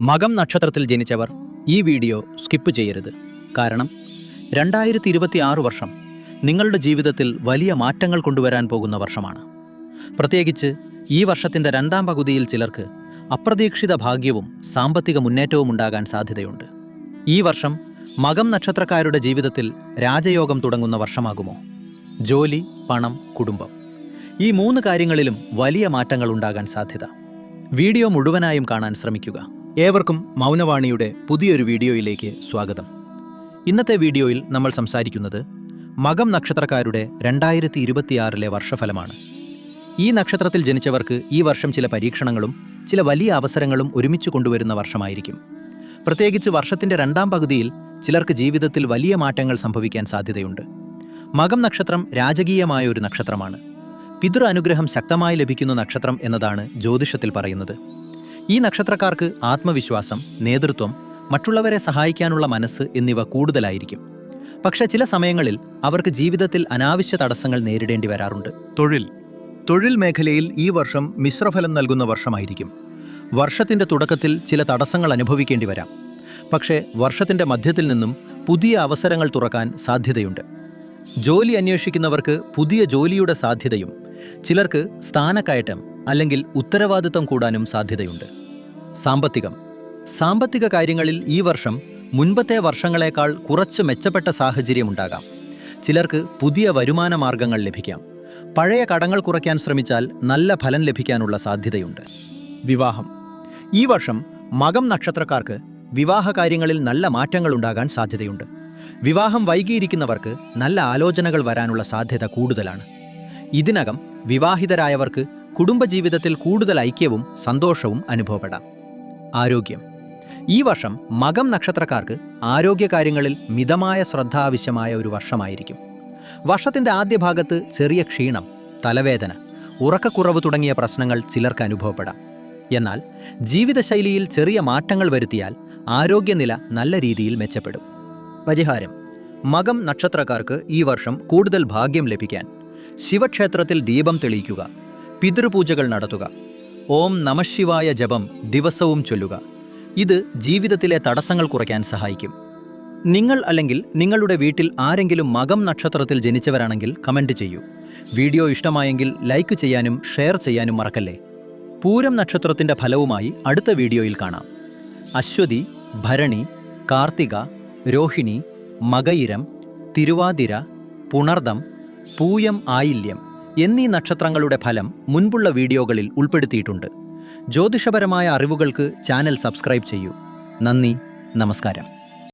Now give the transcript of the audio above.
മകം നക്ഷത്രത്തിൽ ജനിച്ചവർ ഈ വീഡിയോ സ്കിപ്പ് ചെയ്യരുത്. കാരണം 2026 വർഷം നിങ്ങളുടെ ജീവിതത്തിൽ വലിയ മാറ്റങ്ങൾ കൊണ്ടുവരാൻ പോകുന്ന വർഷമാണ്. പ്രത്യേകിച്ച് ഈ വർഷത്തിൻ്റെ രണ്ടാം പകുതിയിൽ ചിലർക്ക് അപ്രതീക്ഷിത ഭാഗ്യവും സാമ്പത്തിക മുന്നേറ്റവും ഉണ്ടാകാൻ സാധ്യതയുണ്ട്. ഈ വർഷം മകം നക്ഷത്രക്കാരുടെ ജീവിതത്തിൽ രാജയോഗം തുടങ്ങുന്ന വർഷമാകുമോ? ജോലി, പണം, കുടുംബം, ഈ 3 കാര്യങ്ങളിലും വലിയ മാറ്റങ്ങൾ ഉണ്ടാകാൻ സാധ്യത. വീഡിയോ മുഴുവനായും കാണാൻ ശ്രമിക്കുക. ഏവർക്കും മൗനവാണിയുടെ പുതിയൊരു വീഡിയോയിലേക്ക് സ്വാഗതം. ഇന്നത്തെ വീഡിയോയിൽ നമ്മൾ സംസാരിക്കുന്നത് മകം നക്ഷത്രക്കാരുടെ 2026 വർഷഫലമാണ്. ഈ നക്ഷത്രത്തിൽ ജനിച്ചവർക്ക് ഈ വർഷം ചില പരീക്ഷണങ്ങളും ചില വലിയ അവസരങ്ങളും ഒരുമിച്ച് കൊണ്ടുവരുന്ന വർഷമായിരിക്കും. പ്രത്യേകിച്ച് വർഷത്തിൻ്റെ രണ്ടാം പകുതിയിൽ ചിലർക്ക് ജീവിതത്തിൽ വലിയ മാറ്റങ്ങൾ സംഭവിക്കാൻ സാധ്യതയുണ്ട്. മകം നക്ഷത്രം രാജകീയമായ ഒരു നക്ഷത്രമാണ്. പിതൃ അനുഗ്രഹം ശക്തമായി ലഭിക്കുന്ന നക്ഷത്രം എന്നതാണ് ജ്യോതിഷത്തിൽ പറയുന്നത്. ഈ നക്ഷത്രക്കാർക്ക് ആത്മവിശ്വാസം, നേതൃത്വം, മറ്റുള്ളവരെ സഹായിക്കാനുള്ള മനസ്സ് എന്നിവ കൂടുതലായിരിക്കും. പക്ഷേ ചില സമയങ്ങളിൽ അവർക്ക് ജീവിതത്തിൽ അനാവശ്യ തടസ്സങ്ങൾ നേരിടേണ്ടി വരാറുണ്ട്. തൊഴിൽ മേഖലയിൽ ഈ വർഷം മിശ്രഫലം നൽകുന്ന വർഷമായിരിക്കും. വർഷത്തിൻ്റെ തുടക്കത്തിൽ ചില തടസ്സങ്ങൾ അനുഭവിക്കേണ്ടി വരാം. പക്ഷേ വർഷത്തിൻ്റെ മധ്യത്തിൽ നിന്നും പുതിയ അവസരങ്ങൾ തുറക്കാൻ സാധ്യതയുണ്ട്. ജോലി അന്വേഷിക്കുന്നവർക്ക് പുതിയ ജോലിയുടെ സാധ്യതയും ചിലർക്ക് സ്ഥാനക്കയറ്റം അല്ലെങ്കിൽ ഉത്തരവാദിത്തം കൂടാനും സാധ്യതയുണ്ട്. സാമ്പത്തിക കാര്യങ്ങളിൽ ഈ വർഷം മുൻപത്തെ വർഷങ്ങളെക്കാൾ കുറച്ച് മെച്ചപ്പെട്ട സാഹചര്യമുണ്ടാകാം. ചിലർക്ക് പുതിയ വരുമാന മാർഗങ്ങൾ ലഭിക്കാം. പഴയ കടങ്ങൾ കുറയ്ക്കാൻ ശ്രമിച്ചാൽ നല്ല ഫലം ലഭിക്കാനുള്ള സാധ്യതയുണ്ട്. വിവാഹം. ഈ വർഷം മകം നക്ഷത്രക്കാർക്ക് വിവാഹ കാര്യങ്ങളിൽ നല്ല മാറ്റങ്ങൾ ഉണ്ടാകാൻ സാധ്യതയുണ്ട്. വിവാഹം വൈകിയിരിക്കുന്നവർക്ക് നല്ല ആലോചനകൾ വരാനുള്ള സാധ്യത കൂടുതലാണ്. ഇതിനകം വിവാഹിതരായവർക്ക് കുടുംബജീവിതത്തിൽ കൂടുതൽ ഐക്യവും സന്തോഷവും അനുഭവപ്പെടാം. ആരോഗ്യം. ഈ വർഷം മകം നക്ഷത്രക്കാർക്ക് ആരോഗ്യകാര്യങ്ങളിൽ മിതമായ ശ്രദ്ധ ആവശ്യമായ ഒരു വർഷമായിരിക്കും. വർഷത്തിൻ്റെ ആദ്യ ഭാഗത്ത് ചെറിയ ക്ഷീണം, തലവേദന, ഉറക്കക്കുറവ് തുടങ്ങിയ പ്രശ്നങ്ങൾ ചിലർക്ക് അനുഭവപ്പെടാം. എന്നാൽ ജീവിതശൈലിയിൽ ചെറിയ മാറ്റങ്ങൾ വരുത്തിയാൽ ആരോഗ്യനില നല്ല രീതിയിൽ മെച്ചപ്പെടും. പരിഹാരം. മകം നക്ഷത്രക്കാർക്ക് ഈ വർഷം കൂടുതൽ ഭാഗ്യം ലഭിക്കാൻ ശിവക്ഷേത്രത്തിൽ ദീപം തെളിയിക്കുക, പിതൃപൂജകൾ നടത്തുക, ഓം നമഃശിവായ ജപം ദിവസവും ചൊല്ലുക. ഇത് ജീവിതത്തിലെ തടസ്സങ്ങൾ കുറയ്ക്കാൻ സഹായിക്കും. നിങ്ങൾ അല്ലെങ്കിൽ നിങ്ങളുടെ വീട്ടിൽ ആരെങ്കിലും മകം നക്ഷത്രത്തിൽ ജനിച്ചവരാണെങ്കിൽ കമൻറ്റ് ചെയ്യൂ. വീഡിയോ ഇഷ്ടമായെങ്കിൽ ലൈക്ക് ചെയ്യാനും ഷെയർ ചെയ്യാനും മറക്കല്ലേ. പൂരം നക്ഷത്രത്തിൻ്റെ ഫലവുമായി അടുത്ത വീഡിയോയിൽ കാണാം. അശ്വതി, ഭരണി, കാർത്തിക, രോഹിണി, മകയിരം, തിരുവാതിര, പുണർദം, പൂയം, ആയില്യം എന്നീ നക്ഷത്രങ്ങളുടെ ഫലം മുൻപുള്ള വീഡിയോകളിൽ ഉൾപ്പെടുത്തിയിട്ടുണ്ട്. ജ്യോതിഷപരമായ അറിവുകൾക്ക് ചാനൽ സബ്സ്ക്രൈബ് ചെയ്യൂ. നന്ദി, നമസ്കാരം.